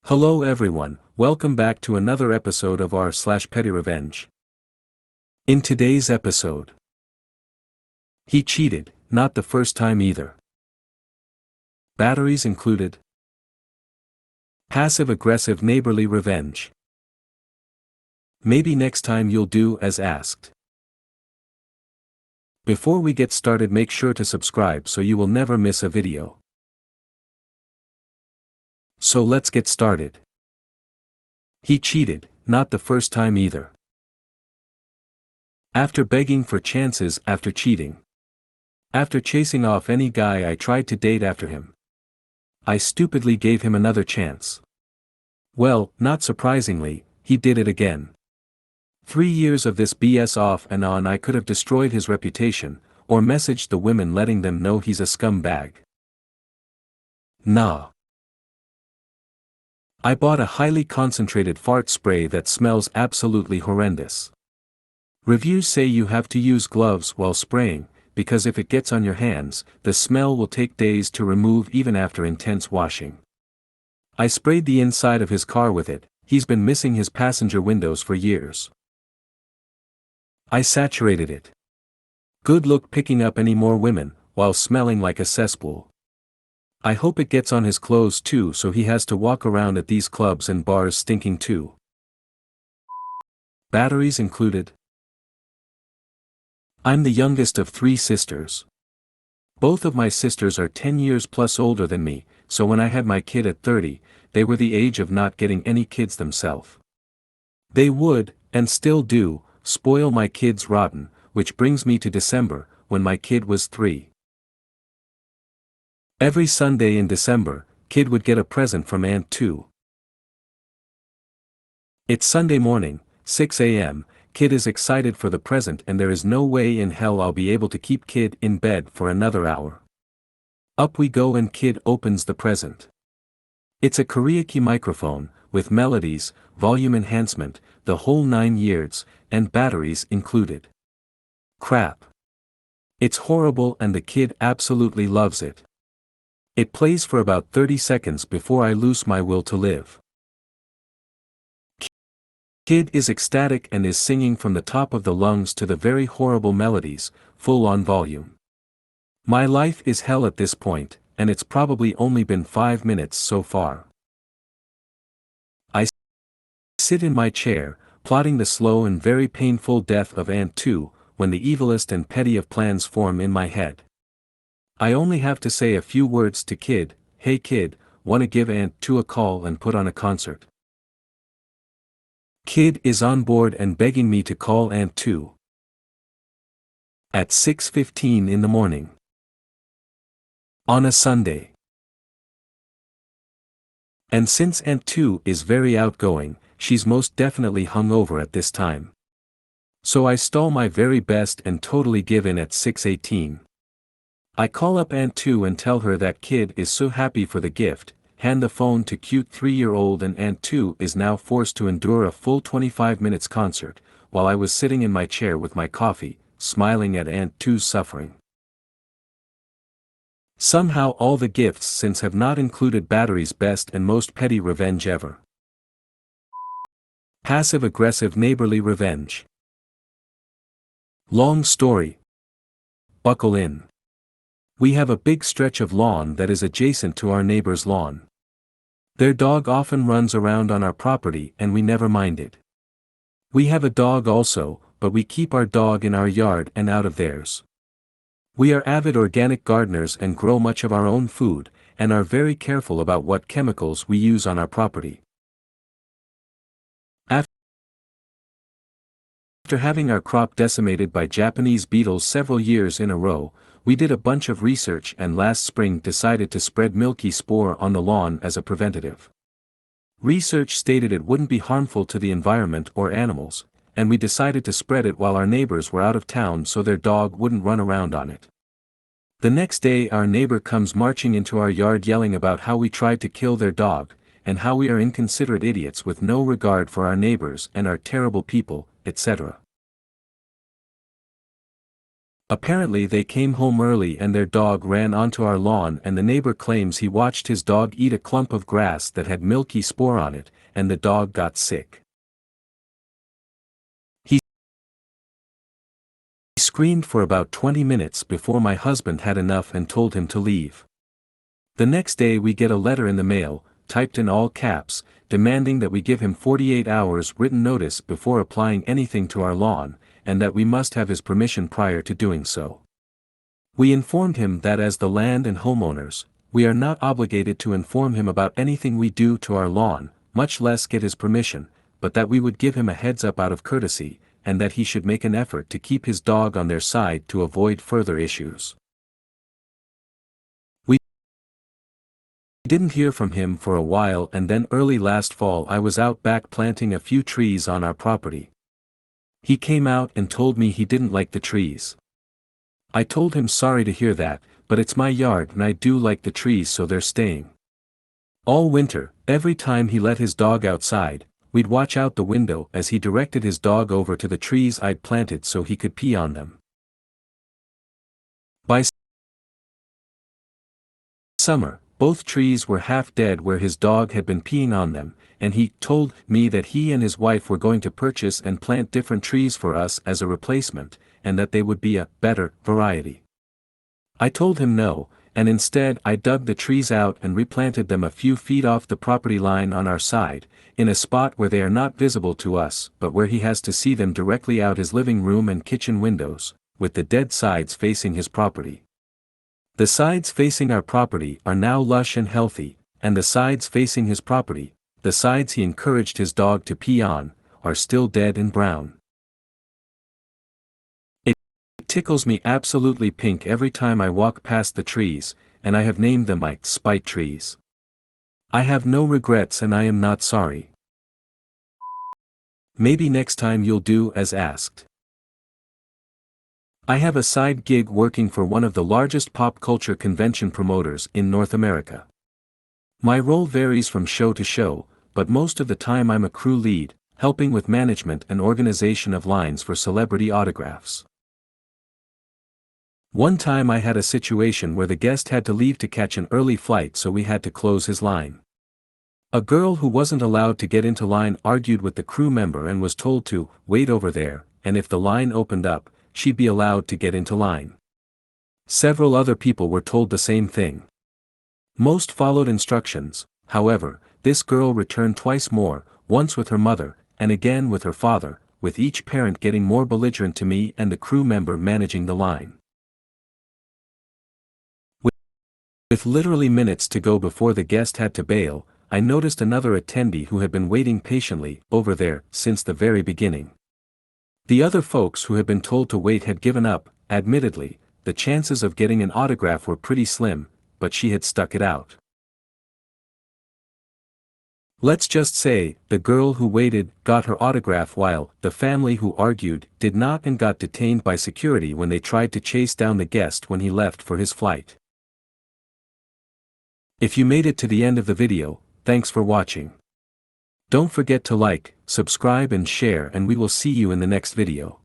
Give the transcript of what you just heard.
Hello everyone, welcome back to another episode of r/PettyRevenge. In today's episode, he cheated, not the first time either. Batteries included. Passive-aggressive neighborly revenge. Maybe next time you'll do as asked. Before we get started, make sure to subscribe so you will never miss a video. So let's get started. He cheated, not the first time either. After begging for chances after cheating. After chasing off any guy I tried to date after him, I stupidly gave him another chance. Well, not surprisingly, he did it again. 3 years of this BS off and on. I could have destroyed his reputation, or messaged the women letting them know he's a scumbag. Nah. I bought a highly concentrated fart spray that smells absolutely horrendous. Reviews say you have to use gloves while spraying, because if it gets on your hands, the smell will take days to remove even after intense washing. I sprayed the inside of his car with it. He's been missing his passenger windows for years. I saturated it. Good luck picking up any more women, while smelling like a cesspool. I hope it gets on his clothes too, so he has to walk around at these clubs and bars stinking too. Batteries included. I'm the youngest of 3 sisters. Both of my sisters are 10 years plus older than me, so when I had my kid at 30, they were the age of not getting any kids themselves. They would, and still do, spoil my kids rotten, which brings me to December, when my kid was 3. Every Sunday in December, kid would get a present from Aunt 2. It's Sunday morning, 6 a.m., kid is excited for the present and there is no way in hell I'll be able to keep kid in bed for another hour. Up we go and kid opens the present. It's a karaoke microphone, with melodies, volume enhancement, the whole 9 yards, and batteries included. Crap. It's horrible and the kid absolutely loves it. It plays for about 30 seconds before I lose my will to live. Kid is ecstatic and is singing from the top of the lungs to the very horrible melodies, full on volume. My life is hell at this point, and it's probably only been 5 minutes so far. I sit in my chair, plotting the slow and very painful death of Aunt 2, when the evilest and petty of plans form in my head. I only have to say a few words to kid. Hey kid, wanna give Aunt 2 a call and put on a concert? Kid is on board and begging me to call Aunt 2. At 6:15 in the morning. On a Sunday. And since Aunt 2 is very outgoing, she's most definitely hungover at this time. So I stall my very best and totally give in at 6:18. I call up Aunt 2 and tell her that kid is so happy for the gift, hand the phone to cute 3-year-old, and Aunt 2 is now forced to endure a full 25 minutes concert, while I was sitting in my chair with my coffee, smiling at Aunt 2's suffering. Somehow all the gifts since have not included batteries. Best and most petty revenge ever. Passive-aggressive neighborly revenge. Long story. Buckle in. We have a big stretch of lawn that is adjacent to our neighbor's lawn. Their dog often runs around on our property and we never mind it. We have a dog also, but we keep our dog in our yard and out of theirs. We are avid organic gardeners and grow much of our own food, and are very careful about what chemicals we use on our property. After having our crop decimated by Japanese beetles several years in a row, we did a bunch of research and last spring decided to spread milky spore on the lawn as a preventative. Research stated it wouldn't be harmful to the environment or animals, and we decided to spread it while our neighbors were out of town so their dog wouldn't run around on it. The next day our neighbor comes marching into our yard yelling about how we tried to kill their dog, and how we are inconsiderate idiots with no regard for our neighbors and are terrible people, etc. Apparently they came home early and their dog ran onto our lawn, and the neighbor claims he watched his dog eat a clump of grass that had milky spore on it, and the dog got sick. He screamed for about 20 minutes before my husband had enough and told him to leave. The next day we get a letter in the mail, typed in all caps, demanding that we give him 48 hours written notice before applying anything to our lawn, and that we must have his permission prior to doing so. We informed him that as the land and homeowners, we are not obligated to inform him about anything we do to our lawn, much less get his permission, but that we would give him a heads up out of courtesy, and that he should make an effort to keep his dog on their side to avoid further issues. We didn't hear from him for a while, and then early last fall I was out back planting a few trees on our property. He came out and told me he didn't like the trees. I told him sorry to hear that, but it's my yard and I do like the trees, so they're staying. All winter, every time he let his dog outside, we'd watch out the window as he directed his dog over to the trees I'd planted so he could pee on them. By summer, both trees were half dead where his dog had been peeing on them, and he told me that he and his wife were going to purchase and plant different trees for us as a replacement, and that they would be a better variety. I told him no, and instead I dug the trees out and replanted them a few feet off the property line on our side, in a spot where they are not visible to us but where he has to see them directly out his living room and kitchen windows, with the dead sides facing his property. The sides facing our property are now lush and healthy, and the sides facing his property, the sides he encouraged his dog to pee on, are still dead and brown. It tickles me absolutely pink every time I walk past the trees, and I have named them my spite trees. I have no regrets and I am not sorry. Maybe next time you'll do as asked. I have a side gig working for one of the largest pop culture convention promoters in North America. My role varies from show to show, but most of the time I'm a crew lead, helping with management and organization of lines for celebrity autographs. One time I had a situation where the guest had to leave to catch an early flight, so we had to close his line. A girl who wasn't allowed to get into line argued with the crew member and was told to wait over there, and if the line opened up, she'd be allowed to get into line. Several other people were told the same thing. Most followed instructions. However, this girl returned twice more, once with her mother, and again with her father, with each parent getting more belligerent to me and the crew member managing the line. With literally minutes to go before the guest had to bail, I noticed another attendee who had been waiting patiently over there since the very beginning. The other folks who had been told to wait had given up. Admittedly, the chances of getting an autograph were pretty slim, but she had stuck it out. Let's just say, the girl who waited got her autograph while the family who argued did not, and got detained by security when they tried to chase down the guest when he left for his flight. If you made it to the end of the video, thanks for watching. Don't forget to like, subscribe and share, and we will see you in the next video.